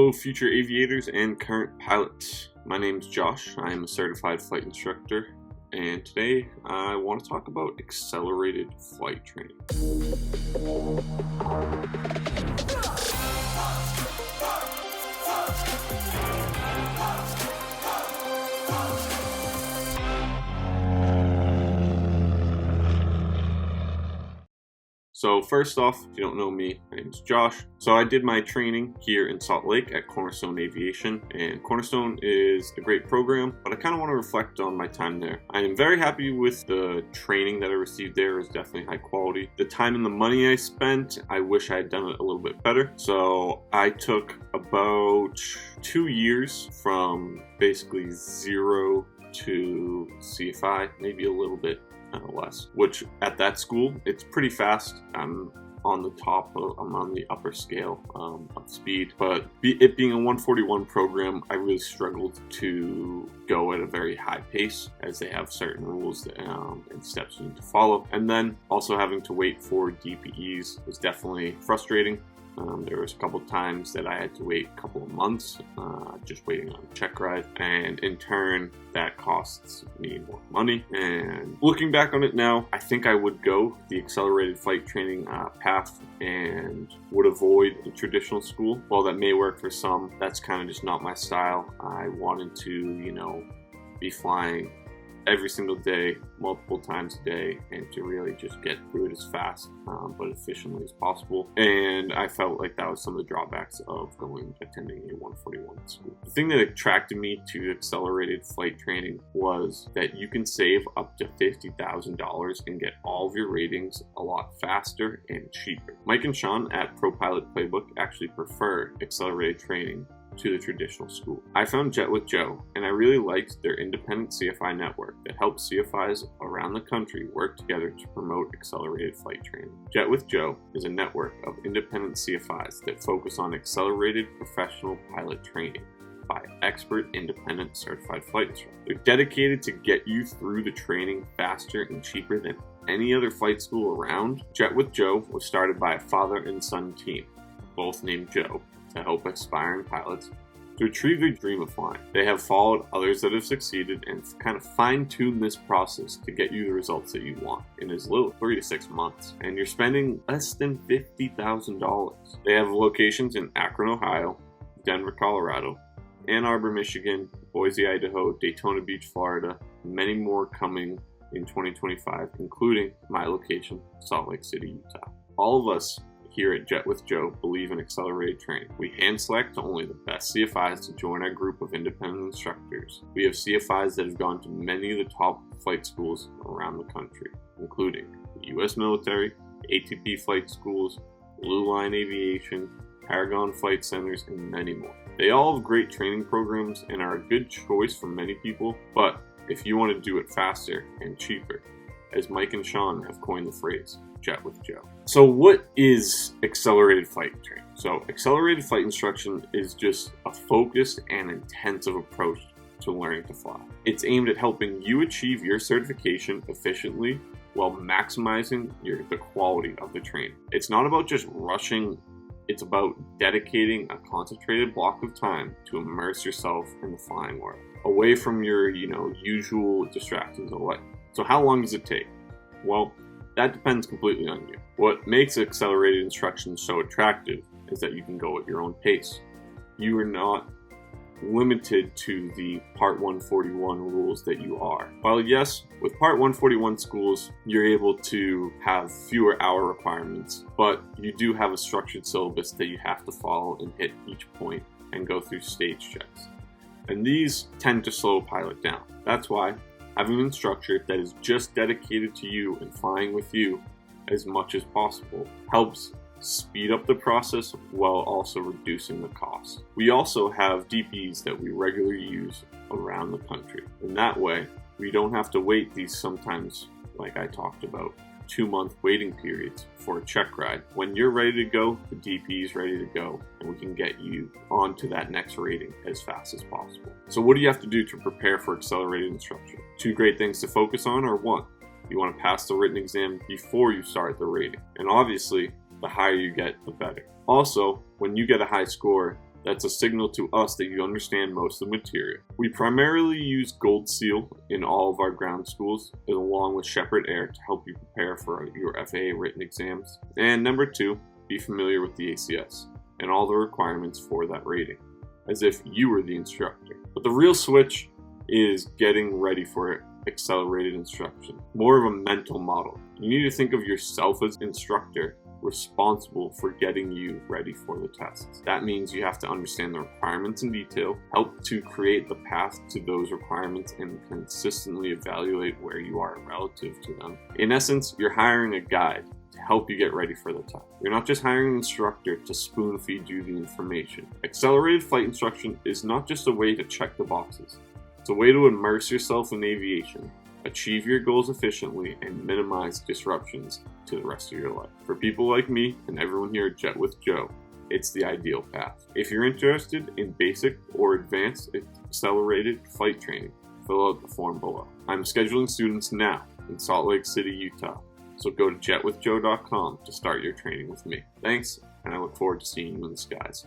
Hello, future aviators and current pilots. My name's Josh. I am a certified flight instructor, and today I want to talk about accelerated flight training. So first off, if you don't know me, my name is Josh. So I did my training here in Salt Lake at Cornerstone Aviation, and Cornerstone is a great program, but I kind of want to reflect on my time there. I am very happy with the training that I received there. It was definitely high quality. The time and the money I spent, I wish I had done it a little bit better. So I took about 2 years from basically zero to CFI, maybe a little bit less, which at that school, it's pretty fast. I'm on the upper scale of speed, but it being a 141 program, I really struggled to go at a very high pace as they have certain rules and steps you need to follow. And then also having to wait for DPEs was definitely frustrating. There was a couple times that I had to wait a couple of months just waiting on a check ride, and in turn that costs me more money. And looking back on it now, I think I would go the accelerated flight training path and would avoid the traditional school. While that may work for some, that's kind of just not my style. I wanted to, be flying every single day, multiple times a day, and to really just get through it as fast but efficiently as possible. And I felt like that was some of the drawbacks of attending a 141 school. The thing that attracted me to accelerated flight training was that you can save up to $50,000 and get all of your ratings a lot faster and cheaper. Mike and Sean at Pro Pilot Playbook actually prefer accelerated training to the traditional school. I found Jet with Joe, and I really liked their independent CFI network that helps CFIs around the country work together to promote accelerated flight training. Jet with Joe is a network of independent CFIs that focus on accelerated professional pilot training by expert independent certified flight instructors. They're dedicated to get you through the training faster and cheaper than any other flight school around. Jet with Joe was started by a father and son team, both named Joe, to help aspiring pilots to achieve their dream of flying. They have followed others that have succeeded and kind of fine-tuned this process to get you the results that you want in as little as 3 to 6 months. And you're spending less than $50,000. They have locations in Akron, Ohio, Denver, Colorado, Ann Arbor, Michigan, Boise, Idaho, Daytona Beach, Florida, and many more coming in 2025, including my location, Salt Lake City, Utah. All of us here at Jet with Joe believe in accelerated training. We hand select only the best CFIs to join our group of independent instructors. We have CFIs that have gone to many of the top flight schools around the country, including the U.S. military, ATP flight schools, Blue Line Aviation, Paragon Flight Centers, and many more. They all have great training programs and are a good choice for many people, but if you want to do it faster and cheaper, as Mike and Sean have coined the phrase, Jet with Joe. So what is accelerated flight training? So accelerated flight instruction is just a focused and intensive approach to learning to fly. It's aimed at helping you achieve your certification efficiently while maximizing the quality of the training. It's not about just rushing. It's about dedicating a concentrated block of time to immerse yourself in the flying world, away from your, usual distractions of life. So how long does it take? Well, that depends completely on you. What makes accelerated instruction so attractive is that you can go at your own pace. You are not limited to the Part 141 rules that you are. While yes, with Part 141 schools, you're able to have fewer hour requirements, but you do have a structured syllabus that you have to follow and hit each point and go through stage checks. And these tend to slow a pilot down. That's why having an instructor that is just dedicated to you and flying with you as much as possible helps speed up the process while also reducing the cost. We also have DPs that we regularly use around the country. In that way, we don't have to wait these sometimes, like I talked about, 2-month waiting periods for a check ride. When you're ready to go, the DP is ready to go, and we can get you onto that next rating as fast as possible. So what do you have to do to prepare for accelerated instruction? 2 great things to focus on are 1, you want to pass the written exam before you start the rating. And obviously, the higher you get, the better. Also, when you get a high score, That's a signal to us that you understand most of the material. We primarily use Gold Seal in all of our ground schools, along with Shepherd Air to help you prepare for your FAA written exams. And number 2, be familiar with the ACS and all the requirements for that rating, as if you were the instructor. But the real switch is getting ready for accelerated instruction, more of a mental model. You need to think of yourself as instructor responsible for getting you ready for the tests. That means you have to understand the requirements in detail, help to create the path to those requirements, and consistently evaluate where you are relative to them. In essence, you're hiring a guide to help you get ready for the test. You're not just hiring an instructor to spoon feed you the information. Accelerated flight instruction is not just a way to check the boxes. It's a way to immerse yourself in aviation, achieve your goals efficiently, and minimize disruptions to the rest of your life. For people like me and everyone here at Jet with Joe, it's the ideal path. If you're interested in basic or advanced accelerated flight training, fill out the form below. I'm scheduling students now in Salt Lake City, Utah, so go to jetwithjoe.com to start your training with me. Thanks, and I look forward to seeing you in the skies.